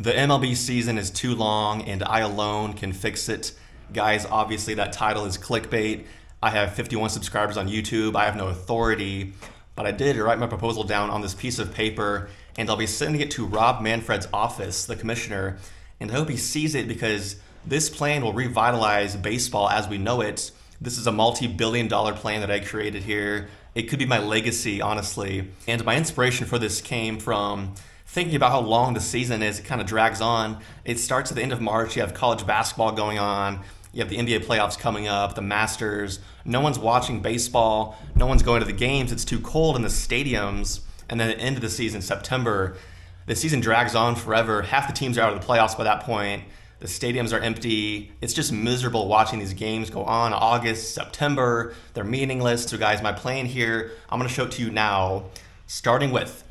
The MLB season is too long and I alone can fix it. Guys, obviously that title is clickbait. I have 51 subscribers on YouTube. I have no authority, but I did write my proposal down on this piece of paper and I'll be sending it to Rob Manfred's office, the commissioner, and I hope he sees it because this plan will revitalize baseball as we know it. This is a multi-billion-dollar plan that I created here. It could be my legacy, honestly. And my inspiration for this came from thinking about how long the season is. It kind of drags on. It starts at the end of March. You have college basketball going on. You have the NBA playoffs coming up, the Masters. No one's watching baseball. No one's going to the games. It's too cold in the stadiums. And then at the end of the season, September, the season drags on forever. Half the teams are out of the playoffs by that point. The stadiums are empty. It's just miserable watching these games go on. August, September, they're meaningless. So guys, my plan here, I'm gonna show it to you now, starting with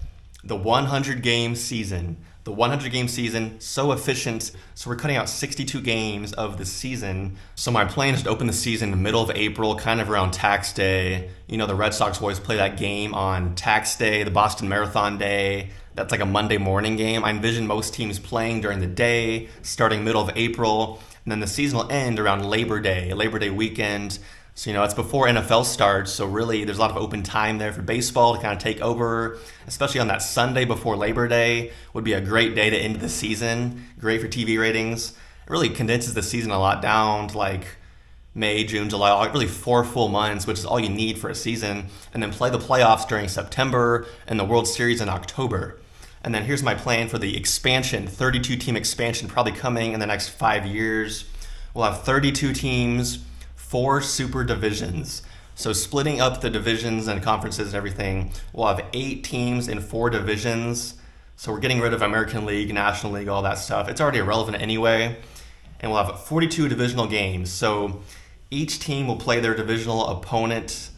the 100 game season. The 100 game season, so efficient. So we're cutting out 62 games of the season. So my plan is to open the season in the middle of April, kind of around tax day. You know, the Red Sox always play that game on tax day, the Boston Marathon day. That's like a Monday morning game. I envision most teams playing during the day, starting middle of April, and then the season will end around Labor Day weekend. So, you know, it's before NFL starts, so really there's a lot of open time there for baseball to kind of take over, especially on that Sunday before Labor Day would be a great day to end the season, great for TV ratings. It really condenses the season a lot down to like May, June, July, really 4 full months, which is all you need for a season, and then play the playoffs during September and the World Series in October. And then here's my plan for the expansion, 32 team expansion probably coming in the next 5 years. We'll have 32 teams, 4 super divisions. So splitting up the divisions and conferences and everything, we'll have 8 teams in 4 divisions. So we're getting rid of American League, National League, all that stuff. It's already irrelevant anyway. And we'll have 42 divisional games. So each team will play their divisional opponent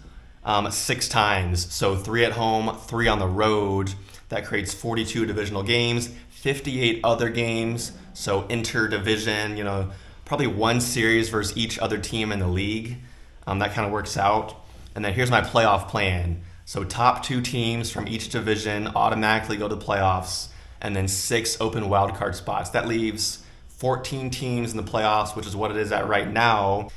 6 times. So 3 at home, 3 on the road. That creates 42 divisional games, 58 other games. So inter-division, you know, probably 1 series versus each other team in the league. That kind of works out. And then here's my playoff plan. So top 2 teams from each division automatically go to the playoffs, and then 6 open wildcard spots. That leaves 14 teams in the playoffs, which is what it is at right now.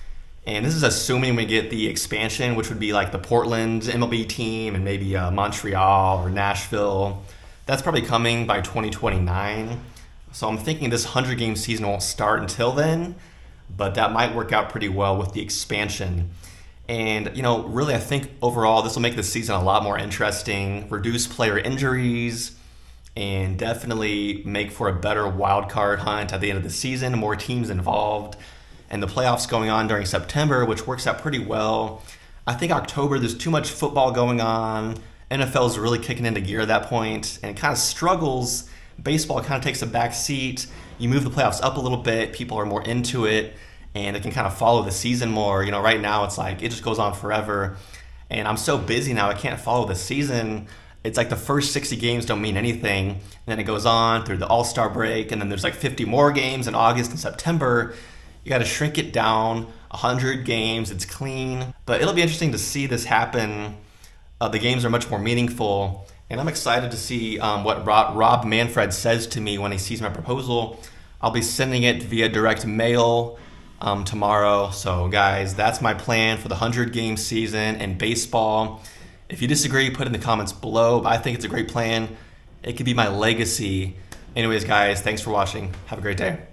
And this is assuming we get the expansion, which would be like the Portland MLB team and maybe Montreal or Nashville. That's probably coming by 2029. So I'm thinking this 100 game season won't start until then, but that might work out pretty well with the expansion. And, you know, really I think overall this will make the season a lot more interesting, reduce player injuries, and definitely make for a better wild card hunt at the end of the season, more teams involved. And the playoffs going on during September, which works out pretty well. I think October, there's too much football going on. NFL is really kicking into gear at that point, and it kind of struggles. Baseball kind of takes a back seat. You move the playoffs up a little bit, people are more into it, and they can kind of follow the season more. You know, right now it's like it just goes on forever, and I'm so busy now I can't follow the season. It's like the first 60 games don't mean anything, and then it goes on through the All-Star break, and then there's like 50 more games in August and September. You got to shrink it down, 100 games, it's clean. But it'll be interesting to see this happen. The games are much more meaningful. And I'm excited to see what Rob Manfred says to me when he sees my proposal. I'll be sending it via direct mail tomorrow. So guys, that's my plan for the 100 game season in baseball. If you disagree, put it in the comments below. But I think it's a great plan. It could be my legacy. Anyways, guys, thanks for watching. Have a great day.